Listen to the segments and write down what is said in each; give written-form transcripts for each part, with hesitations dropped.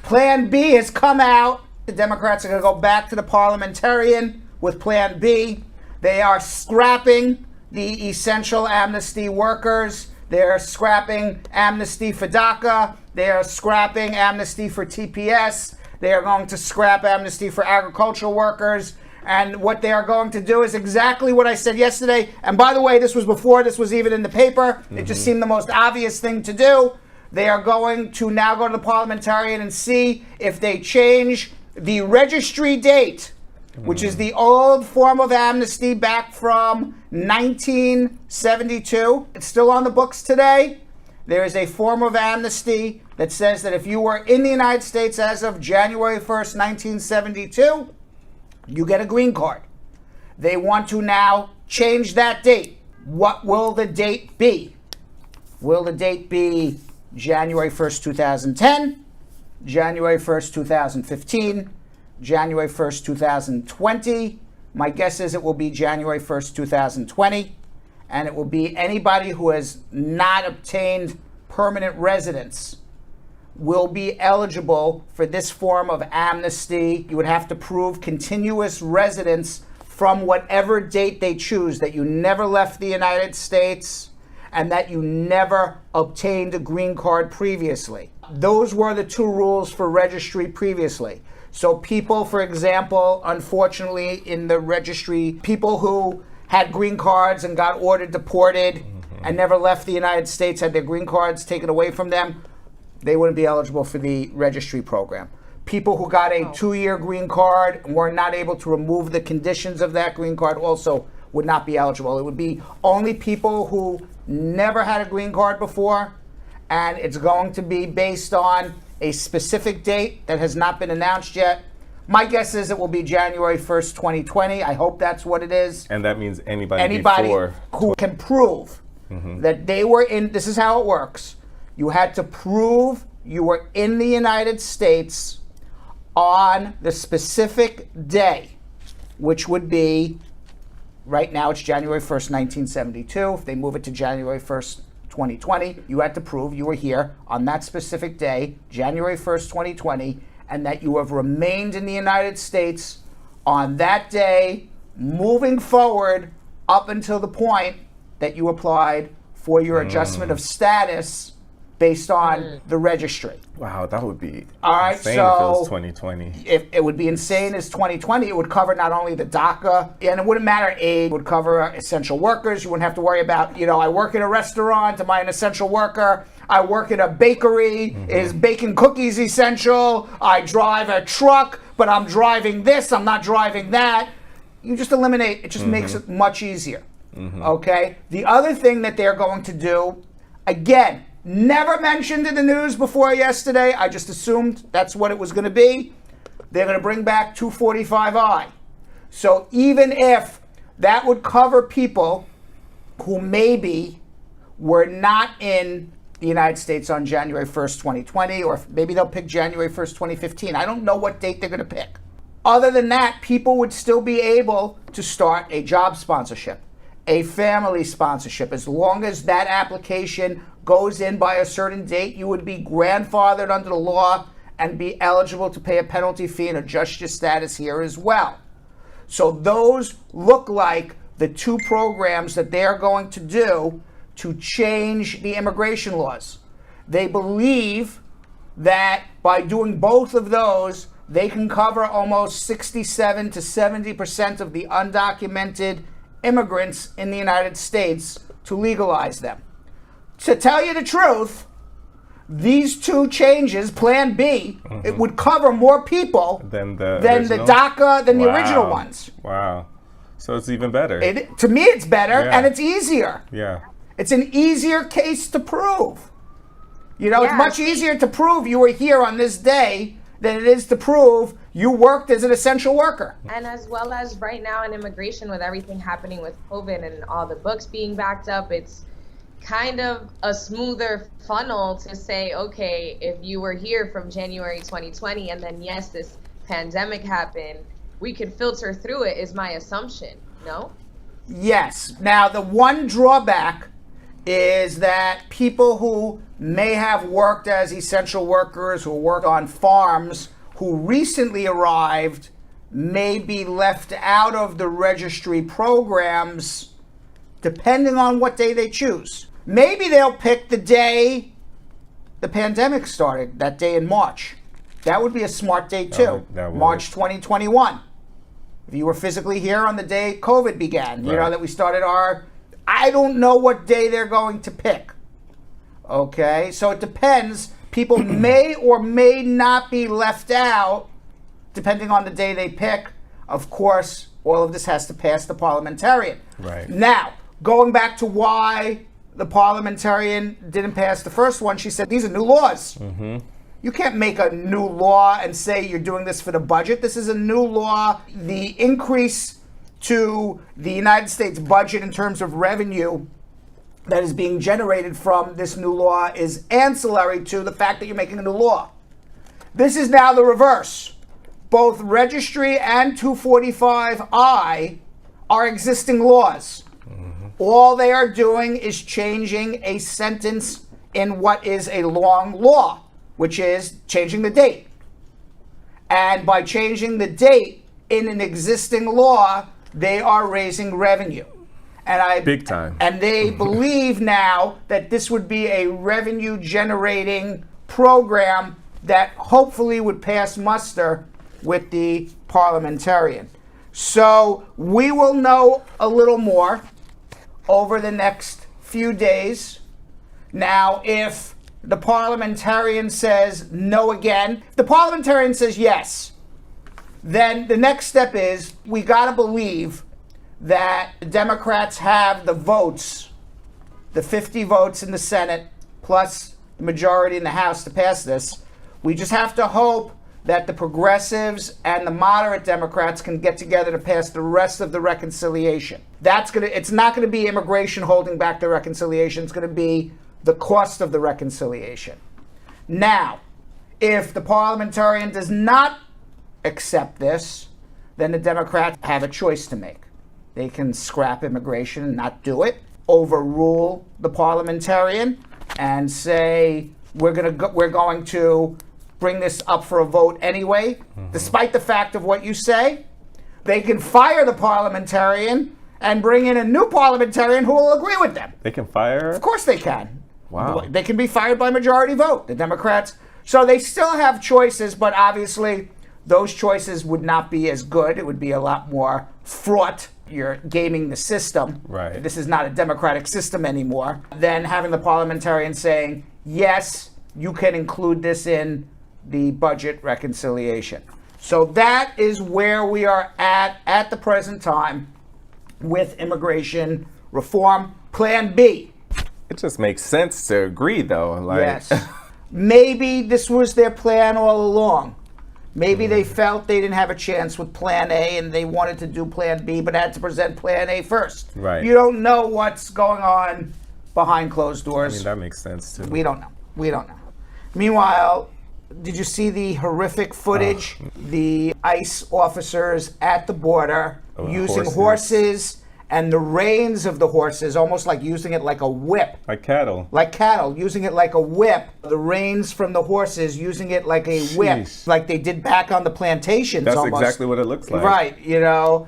Plan B has come out. The Democrats are going to go back to the Parliamentarian with Plan B. They are scrapping the essential amnesty workers. They're scrapping amnesty for DACA. They are scrapping amnesty for TPS. They are going to scrap amnesty for agricultural workers. And what they are going to do is exactly what I said yesterday. And by the way, this was before this was even in the paper. It just seemed the most obvious thing to do. They are going to now go to the Parliamentarian and see if they change the registry date, which is the old form of amnesty back from 1972. It's still on the books today. There is a form of amnesty that says that if you were in the United States as of January 1st, 1972, you get a green card. They want to now change that date. What will the date be? Will the date be January 1st, 2010, January 1st, 2015, January 1st, 2020? My guess is it will be January 1st, 2020, and it will be anybody who has not obtained permanent residence will be eligible for this form of amnesty. You would have to prove continuous residence from whatever date they choose, that you never left the United States and that you never obtained a green card previously. Those were the two rules for registry previously. So people, for example, unfortunately in the registry, people who had green cards and got ordered deported and never left the United States, had their green cards taken away from them, they wouldn't be eligible for the registry program. People who got a 2-year green card and were not able to remove the conditions of that green card also would not be eligible. It would be only people who never had a green card before, and it's going to be based on a specific date that has not been announced yet. My guess is it will be January 1st, 2020. I hope that's what it is. And that means anybody before who can prove that they were in, this is how it works. You had to prove you were in the United States on the specific day, which would be, right now it's January 1st, 1972. If they move it to January 1st, 2020, you had to prove you were here on that specific day, January 1st, 2020, and that you have remained in the United States on that day, moving forward up until the point that you applied for your adjustment of status based on the registry. Wow, that would be if insane if it was 2020. If it would be insane as 2020, it would cover not only the DACA, and it wouldn't matter age, it would cover essential workers. You wouldn't have to worry about, I work in a restaurant, am I an essential worker? I work in a bakery, is baking cookies essential? I drive a truck, but I'm driving this, I'm not driving that. You just eliminate, it just makes it much easier, okay? The other thing that they're going to do, again, never mentioned in the news before yesterday. I just assumed that's what it was going to be. They're going to bring back 245I. So even if that would cover people who maybe were not in the United States on January 1st, 2020, or maybe they'll pick January 1st, 2015. I don't know what date they're going to pick. Other than that, people would still be able to start a job sponsorship, a family sponsorship. As long as that application goes in by a certain date, you would be grandfathered under the law and be eligible to pay a penalty fee and adjust your status here as well. So those look like the two programs that they're going to do to change the immigration laws. They believe that by doing both of those, they can cover almost 67 to 70% of the undocumented immigrants in the United States to legalize them. To tell you the truth, these two changes, Plan B, it would cover more people than the DACA, than the original ones. Wow. So it's even better. To me, it's better, and it's easier. Yeah. It's an easier case to prove. It's much easier to prove you were here on this day than it is to prove you worked as an essential worker. And as well as right now in immigration, with everything happening with COVID and all the books being backed up, it's kind of a smoother funnel to say, okay, if you were here from January 2020 and then yes, this pandemic happened, we could filter through it, is my assumption, no? Yes. Now, the one drawback is that people who may have worked as essential workers who work on farms who recently arrived may be left out of the registry programs depending on what day they choose. Maybe they'll pick the day the pandemic started, that day in March. That would be a smart day too. March 2021. If you were physically here on the day COVID began, you know, that we started I don't know what day they're going to pick. Okay, so it depends. People may or may not be left out depending on the day they pick. Of course, all of this has to pass the Parliamentarian. Right. Now, going back to why the Parliamentarian didn't pass the first one, she said these are new laws. Mm-hmm. You can't make a new law and say you're doing this for the budget. This is a new law. The increase to the United States budget in terms of revenue that is being generated from this new law is ancillary to the fact that you're making a new law. This is now the reverse. Both Registry and 245I are existing laws. Mm-hmm. All they are doing is changing a sentence in what is a long law, which is changing the date. And by changing the date in an existing law, they are raising revenue. Big time. And they believe now that this would be a revenue generating program that hopefully would pass muster with the Parliamentarian. So we will know a little more over the next few days. Now, if the Parliamentarian says no again, the Parliamentarian says yes, then the next step is we got to believe that the Democrats have the votes, the 50 votes in the Senate, plus the majority in the House to pass this. We just have to hope that the progressives and the moderate Democrats can get together to pass the rest of the reconciliation. It's not gonna be immigration holding back the reconciliation, it's gonna be the cost of the reconciliation. Now, if the Parliamentarian does not accept this, then the Democrats have a choice to make. They can scrap immigration and not do it, overrule the Parliamentarian, and say we're going to bring this up for a vote anyway, despite the fact of what you say. They can fire the Parliamentarian and bring in a new Parliamentarian who will agree with them. They can fire? Of course they can. Wow. They can be fired by majority vote, the Democrats. So they still have choices, but obviously those choices would not be as good. It would be a lot more fraught. You're gaming the system. Right. This is not a democratic system anymore. Then having the Parliamentarian saying, yes, you can include this in the budget reconciliation. So that is where we are at the present time with immigration reform. Plan B. It just makes sense to agree, though. Yes. Maybe this was their plan all along. Maybe they felt they didn't have a chance with Plan A and they wanted to do Plan B, but had to present Plan A first. Right. You don't know what's going on behind closed doors. I mean, that makes sense, too. We don't know. Meanwhile, did you see the horrific footage? The ICE officers at the border using horses and the reins of the horses, almost like using it like a whip. Like cattle. Like cattle, using it like a whip. The reins from the horses, using it like a whip. Like they did back on the plantations. That's almost. Exactly what it looks like. Right,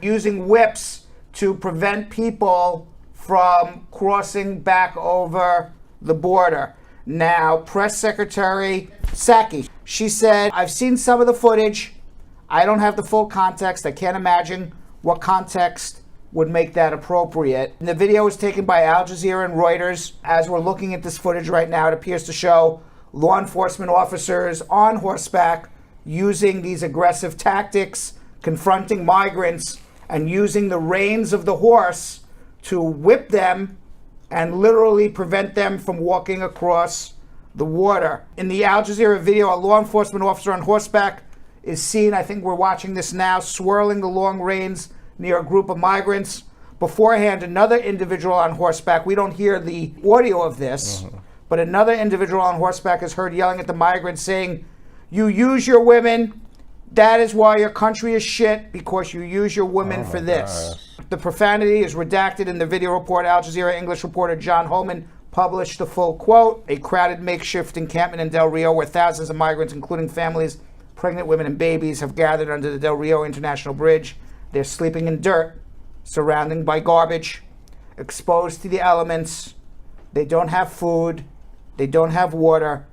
using whips to prevent people from crossing back over the border. Now, Press Secretary Psaki, she said, I've seen some of the footage. I don't have the full context. I can't imagine what context would make that appropriate. And the video was taken by Al Jazeera and Reuters. As we're looking at this footage right now, it appears to show law enforcement officers on horseback using these aggressive tactics, confronting migrants, and using the reins of the horse to whip them and literally prevent them from walking across the water. In the Al Jazeera video, a law enforcement officer on horseback is seen, I think we're watching this now, swirling the long reins near a group of migrants. Beforehand, another individual on horseback, we don't hear the audio of this, but another individual on horseback is heard yelling at the migrants saying, you use your women, that is why your country is shit, because you use your women for this. The profanity is redacted in the video report. Al Jazeera English reporter John Holman published the full quote. A crowded makeshift encampment in Del Rio where thousands of migrants, including families, pregnant women, and babies, have gathered under the Del Rio International Bridge. They're sleeping in dirt, surrounded by garbage, exposed to the elements. They don't have food. They don't have water,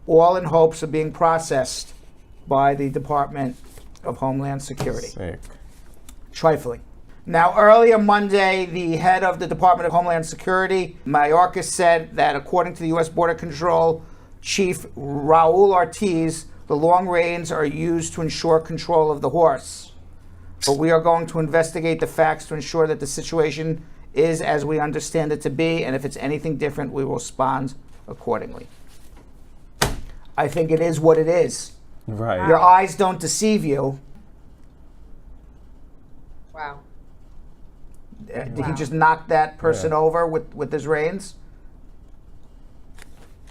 all in hopes of being processed by the Department of Homeland Security. Sick. Trifling. Now, earlier Monday, the head of the Department of Homeland Security, Mayorkas, said that according to the U.S. Border Control Chief Raul Ortiz, the long reins are used to ensure control of the horse. But we are going to investigate the facts to ensure that the situation is as we understand it to be, and if it's anything different, we will respond accordingly. I think it is what it is. Right. Your eyes don't deceive you. Wow. Did he just knock that person over with his reins?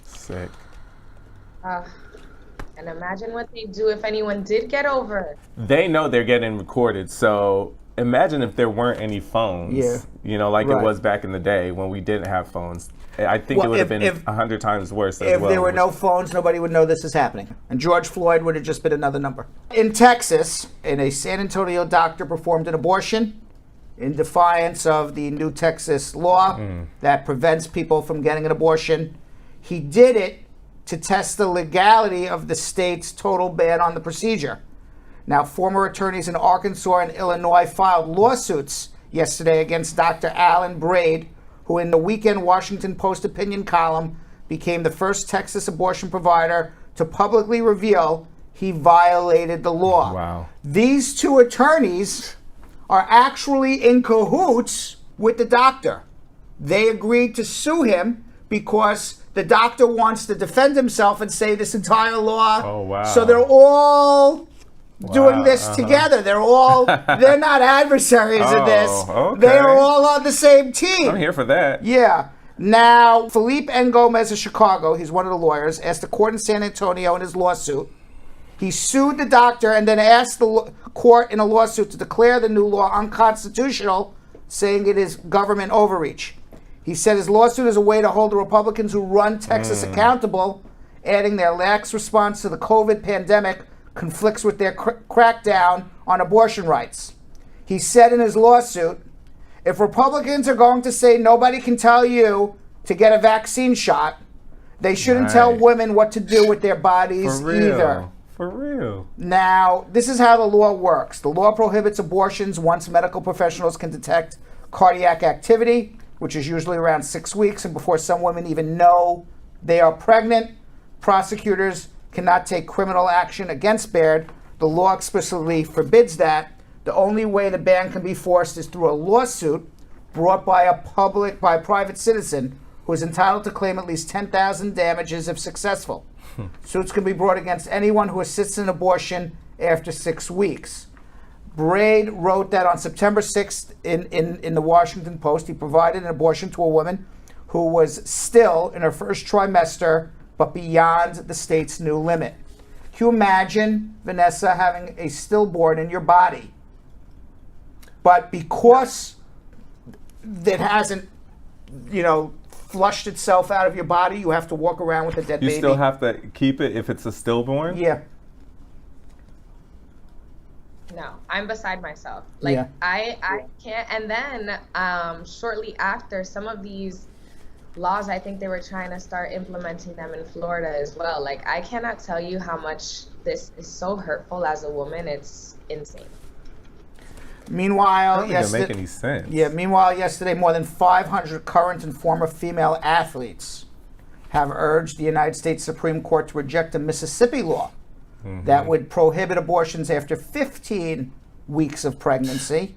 Sick. And imagine what they'd do if anyone did get over. They know they're getting recorded, so imagine if there weren't any phones. Yeah. You know, like it was back in the day when we didn't have phones. I think it would have been 100 times worse as well. If there were no phones, nobody would know this is happening. And George Floyd would have just been another number. In Texas, a San Antonio doctor performed an abortion in defiance of the new Texas law that prevents people from getting an abortion. He did it to test the legality of the state's total ban on the procedure. Now, former attorneys in Arkansas and Illinois filed lawsuits yesterday against Dr. Alan Braid, who in the weekend Washington Post opinion column became the first Texas abortion provider to publicly reveal he violated the law. Wow. These two attorneys are actually in cahoots with the doctor. They agreed to sue him because the doctor wants to defend himself and say this entire law. Oh, wow. So they're all doing this together. They're not adversaries in this. Okay. They are all on the same team. I'm here for that. Yeah. Now, Felipe N. Gomez of Chicago, he's one of the lawyers, asked the court in San Antonio in his lawsuit. He sued the doctor and then asked the court in a lawsuit to declare the new law unconstitutional, saying it is government overreach. He said his lawsuit is a way to hold the Republicans who run Texas accountable, adding their lax response to the COVID pandemic conflicts with their crackdown on abortion rights. He said in his lawsuit, if Republicans are going to say nobody can tell you to get a vaccine shot, they shouldn't tell women what to do with their bodies either. For real. Now, this is how the law works. The law prohibits abortions once medical professionals can detect cardiac activity, which is usually around 6 weeks, and before some women even know they are pregnant. Prosecutors cannot take criminal action against Baird. The law explicitly forbids that. The only way the ban can be forced is through a lawsuit brought by a private citizen who is entitled to claim at least $10,000 damages if successful. Suits can be brought against anyone who assists in abortion after 6 weeks. Braid wrote that on September 6th in the Washington Post, he provided an abortion to a woman who was still in her first trimester, but beyond the state's new limit. Can you imagine, Vanessa, having a stillborn in your body, but because it hasn't, flushed itself out of your body, you have to walk around with a dead baby? You still have to keep it if it's a stillborn? Yeah. No, I'm beside myself. I can't. And then shortly after, some of these laws, I think they were trying to start implementing them in Florida as well. I cannot tell you how much this is so hurtful as a woman. It's insane. Meanwhile, that doesn't make any sense. Yeah. Meanwhile, yesterday, more than 500 current and former female athletes have urged the United States Supreme Court to reject a Mississippi law that would prohibit abortions after 15 weeks of pregnancy.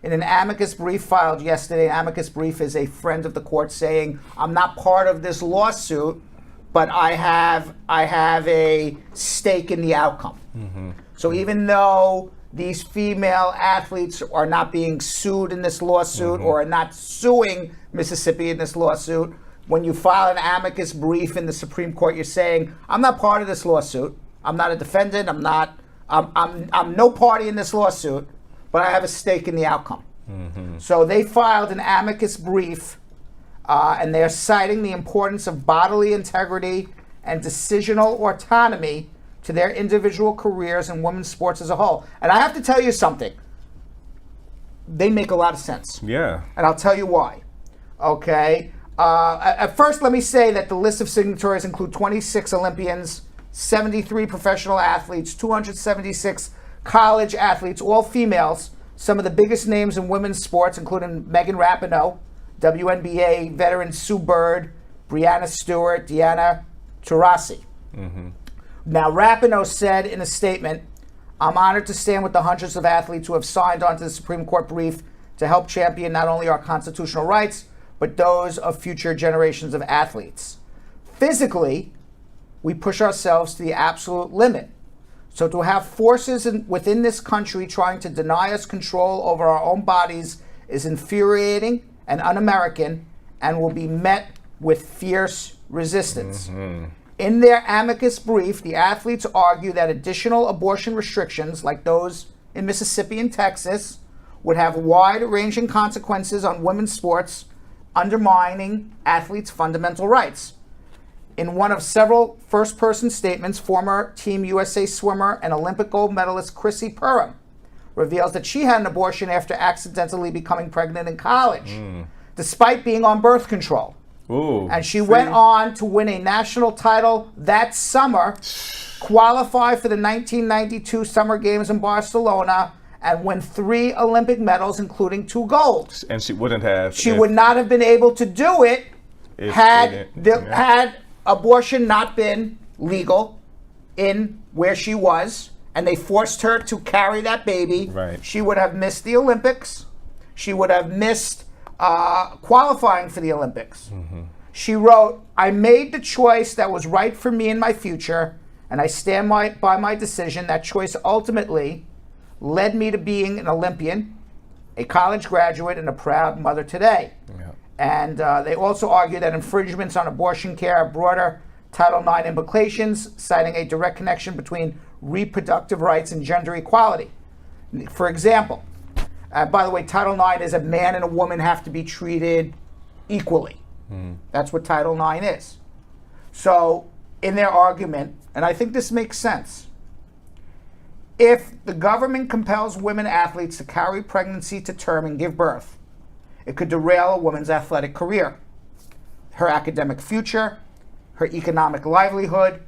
In an amicus brief filed yesterday, an amicus brief is a friend of the court saying, I'm not part of this lawsuit, but I have a stake in the outcome. So even though these female athletes are not being sued in this lawsuit or are not suing Mississippi in this lawsuit, when you file an amicus brief in the Supreme Court, you're saying, I'm not part of this lawsuit. I'm not a defendant. I'm no party in this lawsuit, but I have a stake in the outcome. So they filed an amicus brief And they're citing the importance of bodily integrity and decisional autonomy to their individual careers in women's sports as a whole. And I have to tell you something. They make a lot of sense. Yeah. And I'll tell you why. Okay? At first, let me say that the list of signatories include 26 Olympians, 73 professional athletes, 276 college athletes, all females. Some of the biggest names in women's sports, including Megan Rapinoe, WNBA veteran Sue Bird, Breanna Stewart, Diana Taurasi. Now, Rapinoe said in a statement, "I'm honored to stand with the hundreds of athletes who have signed onto the Supreme Court brief to help champion not only our constitutional rights, but those of future generations of athletes. Physically, we push ourselves to the absolute limit. So to have forces within this country trying to deny us control over our own bodies is infuriating and un-American and will be met with fierce resistance." In their amicus brief, the athletes argue that additional abortion restrictions, like those in Mississippi and Texas, would have wide-ranging consequences on women's sports, undermining athletes' fundamental rights. In one of several first-person statements, former Team USA swimmer and Olympic gold medalist Chrissy Perham reveals that she had an abortion after accidentally becoming pregnant in college, despite being on birth control. Ooh, and she went on to win a national title that summer, qualify for the 1992 Summer Games in Barcelona, and win 3 Olympic medals, including 2 golds. And she wouldn't have. She would not have been able to do it had abortion not been legal in where she was, and they forced her to carry that baby. Right. She would have missed the Olympics. She would have missed qualifying for the Olympics. She wrote, "I made the choice that was right for me and my future, and I stand by my decision. That choice ultimately led me to being an Olympian, a college graduate, and a proud mother today." Yeah. And they also argue that infringements on abortion care have broader Title IX implications, citing a direct connection between reproductive rights and gender equality. For example, by the way, Title IX is a man and a woman have to be treated equally. That's what Title IX is. So, in their argument, and I think this makes sense, if the government compels women athletes to carry pregnancy to term and give birth, it could derail a woman's athletic career, her academic future, her economic livelihood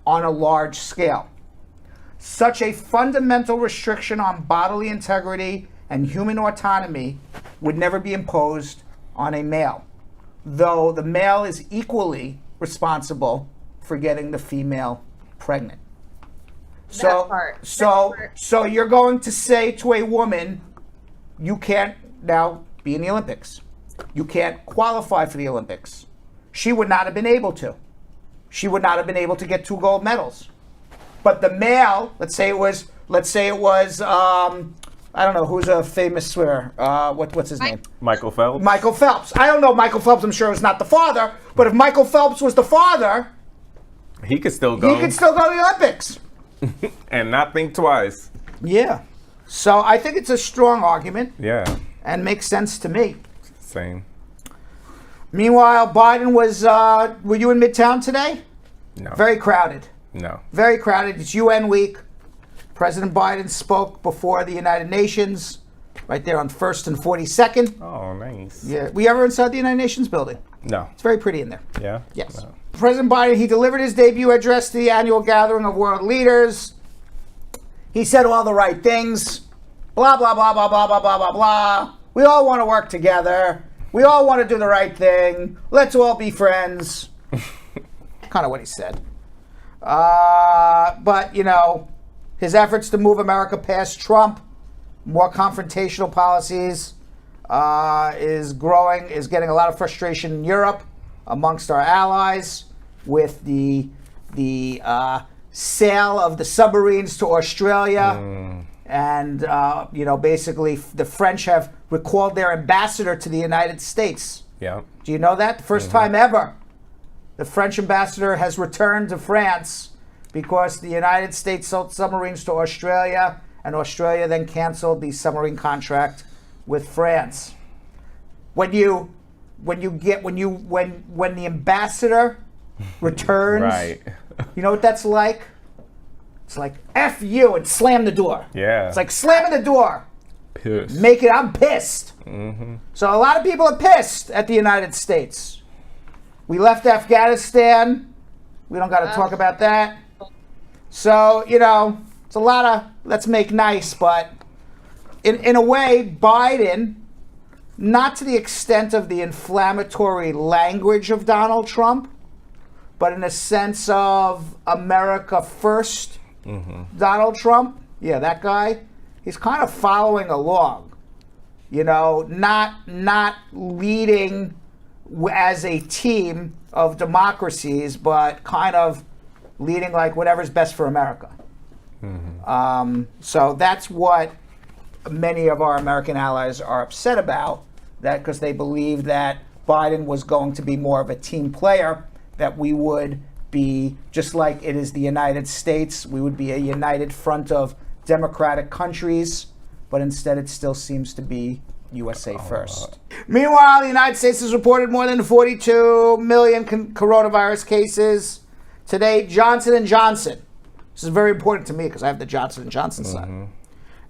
on a large scale. Such a fundamental restriction on bodily integrity and human autonomy would never be imposed on a male, though the male is equally responsible for getting the female pregnant. So you're going to say to a woman, you can't now be in the Olympics. You can't qualify for the Olympics. She would not have been able to. She would not have been able to get 2 gold medals. But the male, let's say it was, I don't know, who's a famous swimmer? What's his name? Michael Phelps. Michael Phelps. I don't know Michael Phelps. I'm sure is not the father. But if Michael Phelps was the father, he could still go. He could still go to the Olympics. And not think twice. Yeah. So I think it's a strong argument. Yeah. And makes sense to me. Same. Meanwhile, Biden was, were you in Midtown today? No. Very crowded. No. Very crowded. It's UN week. President Biden spoke before the United Nations, right there on 1st and 42nd. Oh, nice. Yeah. Were you ever inside the United Nations building? No. It's very pretty in there. Yeah? Yes. No. President Biden, he delivered his debut address to the annual gathering of world leaders. He said all the right things. Blah, blah, blah, blah, blah, blah, blah, blah, blah. We all want to work together. We all want to do the right thing. Let's all be friends. Kind of what he said. But, you know, his efforts to move America past Trump, more confrontational policies, is getting a lot of frustration in Europe amongst our allies with the sale of the submarines to Australia. And, you know, basically the French have recalled their ambassador to the United States. Yeah. Do you know that? The first time ever the French ambassador has returned to France because the United States sold submarines to Australia, and Australia then canceled the submarine contract with France. When you when the ambassador returns, Right. You know what that's like? It's like F you and slam the door. Yeah. It's like slamming the door. Pissed. I'm pissed. So a lot of people are pissed at the United States. We left Afghanistan. We don't got to talk about that. So, it's a lot of let's make nice, but in a way, Biden, not to the extent of the inflammatory language of Donald Trump, but in a sense of America first, Donald Trump, yeah, that guy, he's kind of following along, not leading as a team of democracies, but kind of leading like whatever's best for America. So that's what many of our American allies are upset about, that because they believe that Biden was going to be more of a team player, that we would be, just like it is the United States, we would be a united front of democratic countries, but instead it still seems to be USA first. Meanwhile, the United States has reported more than 42 million coronavirus cases. Today, Johnson & Johnson, this is very important to me because I have the Johnson & Johnson side.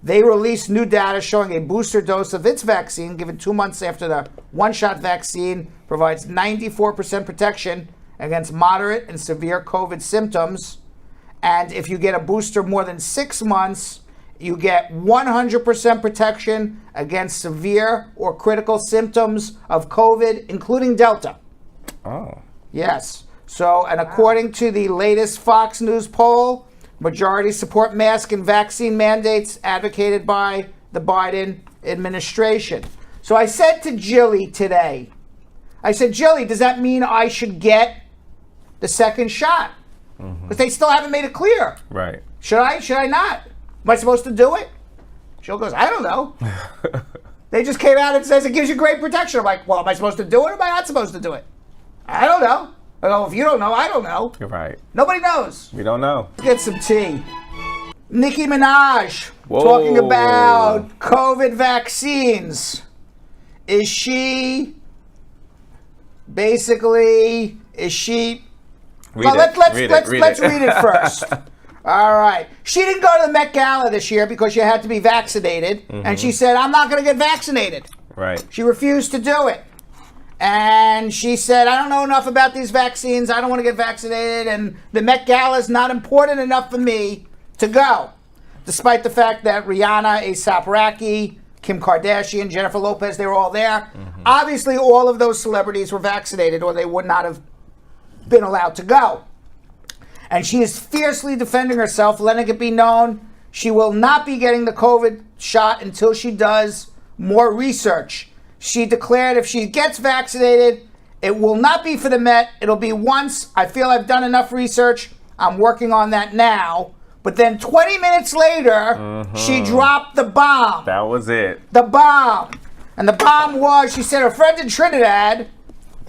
They released new data showing a booster dose of its vaccine given 2 months after the one-shot vaccine provides 94% protection against moderate and severe COVID symptoms. And if you get a booster more than 6 months, you get 100% protection against severe or critical symptoms of COVID, including Delta. Oh. Yes. So, and according to the latest Fox News poll, majority support mask and vaccine mandates advocated by the Biden administration. So I said to Jilly today, Jilly, does that mean I should get the second shot? Because they still haven't made it clear. Right. Should I? Should I not? Am I supposed to do it? Jill goes, I don't know. They just came out and says it gives you great protection. I'm like, well, am I supposed to do it or am I not supposed to do it? I don't know. I go, if you don't know, I don't know. You're right. Nobody knows. We don't know. Get some tea. Nicki Minaj Whoa. talking about COVID vaccines. Is she basically, let's read it first. All right. She didn't go to the Met Gala this year because you had to be vaccinated. And she said, I'm not going to get vaccinated. Right. She refused to do it. And she said, I don't know enough about these vaccines. I don't want to get vaccinated. And the Met Gala is not important enough for me to go. Despite the fact that Rihanna, A$AP Rocky, Kim Kardashian, Jennifer Lopez, they were all there. Obviously, all of those celebrities were vaccinated or they would not have been allowed to go. And she is fiercely defending herself, letting it be known she will not be getting the COVID shot until she does more research. She declared if she gets vaccinated, it will not be for the Met. It'll be once I feel I've done enough research. I'm working on that now. But then 20 minutes later, she dropped the bomb. That was it. The bomb. And the bomb was, she said her friend in Trinidad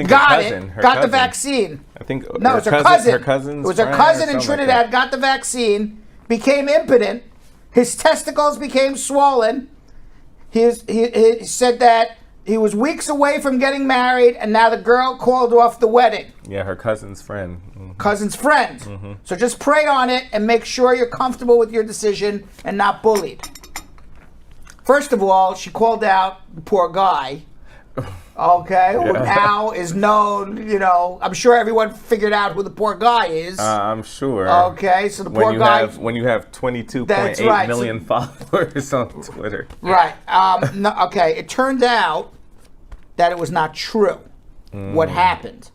got the vaccine. I think no, it's her cousin. Her cousin's it was her cousin in Trinidad got the vaccine, became impotent. His testicles became swollen. He said that he was weeks away from getting married, and now the girl called off the wedding. Yeah, her cousin's friend. Cousin's friend. So just pray on it and make sure you're comfortable with your decision and not bullied. First of all, she called out the poor guy. Okay, who now is known, I'm sure everyone figured out who the poor guy is. I'm sure. Okay, so the poor guy. When you have 22.8 million followers on Twitter. Right. Okay, it turned out that it was not true what happened.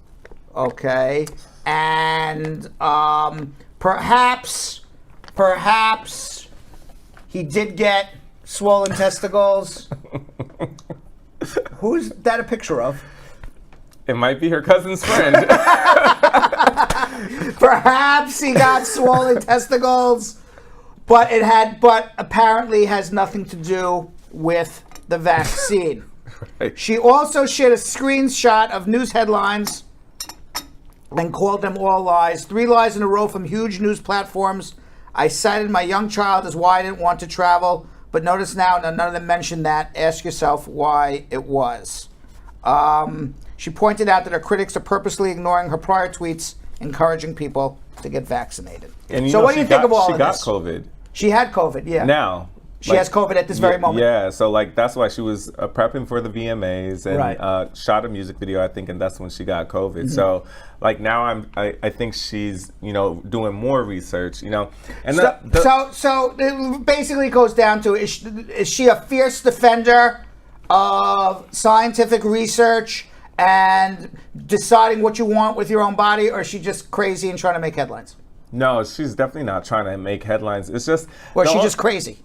Okay, and perhaps he did get swollen testicles. Who's that a picture of? It might be her cousin's friend. Perhaps he got swollen testicles, but apparently has nothing to do with the vaccine. Right. She also shared a screenshot of news headlines and called them all lies. 3 lies in a row from huge news platforms. I cited my young child as why I didn't want to travel. But notice now, none of them mentioned that. Ask yourself why it was. She pointed out that her critics are purposely ignoring her prior tweets encouraging people to get vaccinated. And so what do you think of all of this? She got COVID. She had COVID, yeah. Now. She has COVID at this very moment. Yeah, so that's why she was prepping for the VMAs and shot a music video, I think, and that's when she got COVID. So now I think she's doing more research, And so it basically goes down to is she a fierce defender of scientific research and deciding what you want with your own body, or is she just crazy and trying to make headlines? No, she's definitely not trying to make headlines. It's just or is she just crazy?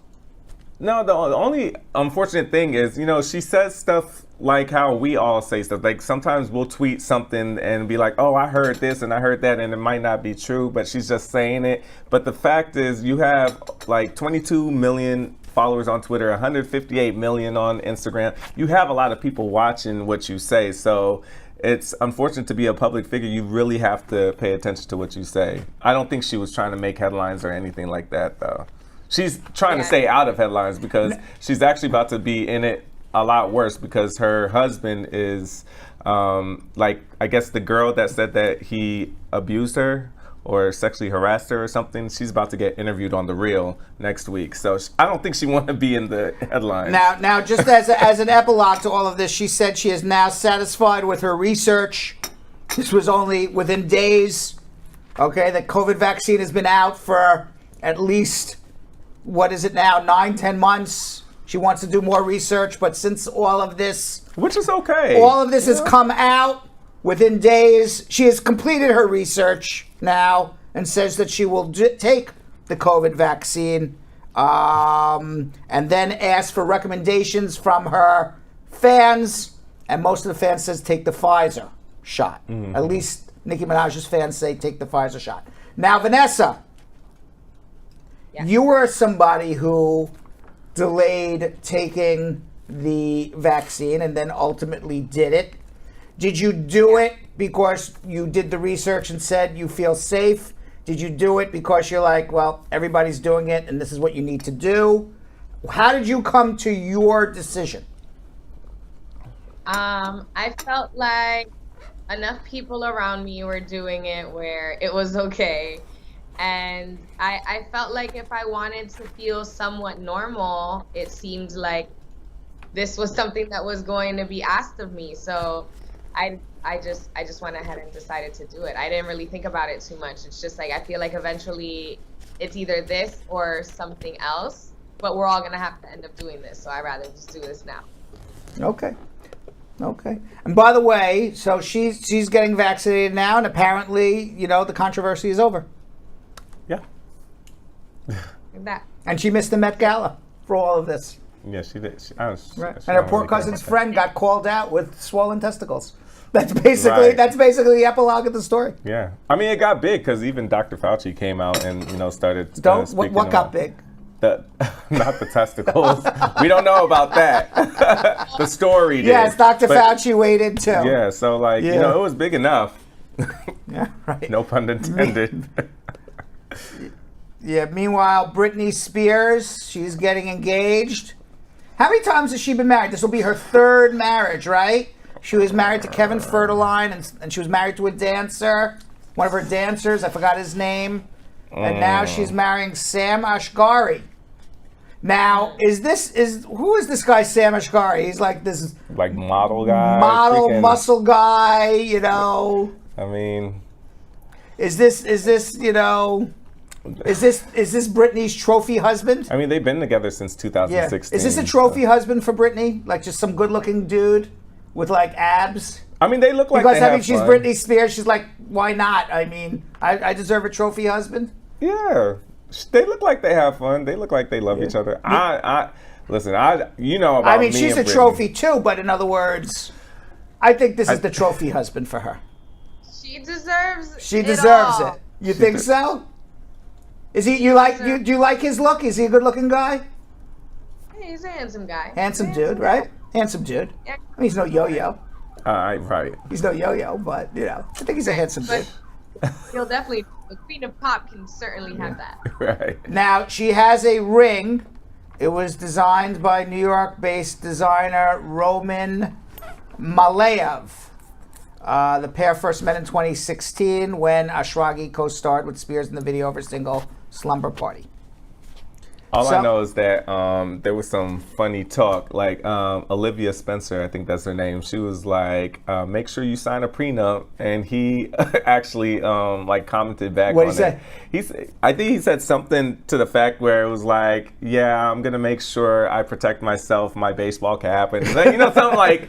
No, the only unfortunate thing is, she says stuff like how we all say stuff. Like sometimes we'll tweet something and be like, oh, I heard this and I heard that, and it might not be true, but she's just saying it. But the fact is you have like 22 million followers on Twitter, 158 million on Instagram. You have a lot of people watching what you say. So it's unfortunate to be a public figure. You really have to pay attention to what you say. I don't think she was trying to make headlines or anything like that, though. She's trying to stay out of headlines because she's actually about to be in it a lot worse because her husband is, I guess the girl that said that he abused her or sexually harassed her or something. She's about to get interviewed on The Real next week. So I don't think she wants to be in the headlines. Now, just as an epilogue to all of this, she said she is now satisfied with her research. This was only within days, okay? The COVID vaccine has been out for at least... what is it now, 9-10 months? She wants to do more research, but since all of this... which is okay. All of this has come out within days. She has completed her research now and says that she will take the COVID vaccine and then ask for recommendations from her fans. And most of the fans says take the Pfizer shot. Mm-hmm. At least Nicki Minaj's fans say take the Pfizer shot. Now, Vanessa... you were somebody who delayed taking the vaccine and then ultimately did it. Did you do it because you did the research and said you feel safe? Did you do it because you're like, well, everybody's doing it and this is what you need to do? How did you come to your decision? I felt like enough people around me were doing it where it was okay. And I felt like if I wanted to feel somewhat normal, it seemed like this was something that was going to be asked of me. So I just went ahead and decided to do it. I didn't really think about it too much. It's just like I feel like eventually it's either this or something else, but we're all gonna have to end up doing this. So I'd rather just do this now. Okay. And by the way, so she's getting vaccinated now, and apparently, the controversy is over. Yeah. That. And she missed the Met Gala for all of this. Yeah, she did. Right. And her poor cousin's friend got called out with swollen testicles. That's basically the epilogue of the story. Yeah. I mean, it got big because even Dr. Fauci came out and, started speaking what got big? Not the testicles. We don't know about that. The story did. Yes, Dr. Fauci waited too. Yeah, so it was big enough. Yeah, right. No pun intended. Yeah, meanwhile, Britney Spears, she's getting engaged. How many times has she been married? This will be her third marriage, right? She was married to Kevin Federline, and she was married to a dancer, one of her dancers, I forgot his name. And now she's marrying Sam Asghari. Now, who is this guy, Sam Asghari? He's like this... like model guy? Muscle guy, I mean... Is this Britney's trophy husband? I mean, they've been together since 2016. Yeah. Is this a trophy husband for Britney? Like just some good-looking dude with like abs? I mean, they look like because she's Britney Spears. She's like, why not? I mean, I deserve a trophy husband. Yeah, they look like they have fun. They look like they love each other. Listen. About I mean, me she's and a trophy too. But in other words, I think this is the trophy husband for her. She deserves. She deserves it. You think so? Is he? Do you like his look? Is he a good-looking guy? Hey, he's a handsome guy. Handsome dude, right? Handsome dude. Yeah. I mean, he's no yo-yo. Right. He's no yo-yo, but I think he's a handsome dude. He'll definitely. The Queen of Pop can certainly have that. Right. Now she has a ring. It was designed by New York-based designer Roman Malayev. The pair first met in 2016 when Ashragi co-starred with Spears in the video of her single Slumber Party. All I know is that there was some funny talk, like Olivia Spencer, I think that's her name. She was like, make sure you sign a prenup. And he actually like commented back What'd on it. I think he said something to the fact where it was like, yeah, I'm going to make sure I protect myself, my baseball cap. And something like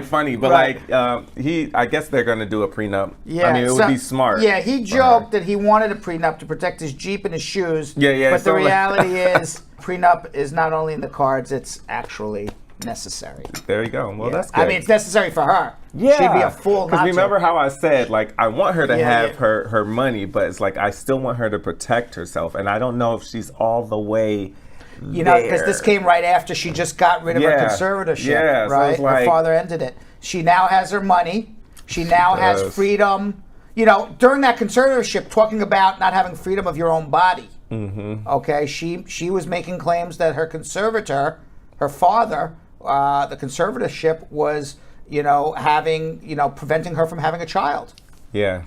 funny. But right. I guess they're going to do a prenup. Yeah, I mean, it would be smart. Yeah, he joked that he wanted a prenup to protect his Jeep and his shoes. Yeah. But the reality is, prenup is not only in the cards, it's actually necessary. There you go. Well, that's good. I mean, it's necessary for her. Yeah. She'd be a fool not to. Because remember how I said, like, I want her to have Yeah. her money, but it's like I still want her to protect herself. And I don't know if she's all the way because this came right after she just got rid of her conservatorship, Yeah, so right? it's like, her father ended it. She now has her money. She now has freedom. During that conservatorship, talking about not having freedom of your own body. Mm-hmm. Okay, she was making claims that her conservator, her father, the conservatorship was, preventing her from having a child. Yeah.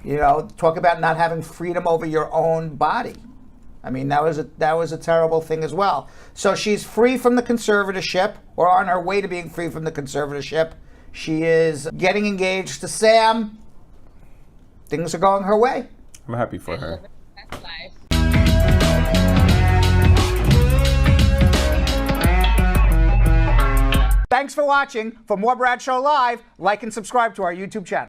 Talk about not having freedom over your own body. I mean, that was a terrible thing as well. So she's free from the conservatorship, or on her way to being free from the conservatorship. She is getting engaged to Sam. Things are going her way. I'm happy for her. That's life. Thanks for watching. For more Bradshaw Live, like and subscribe to our YouTube channel.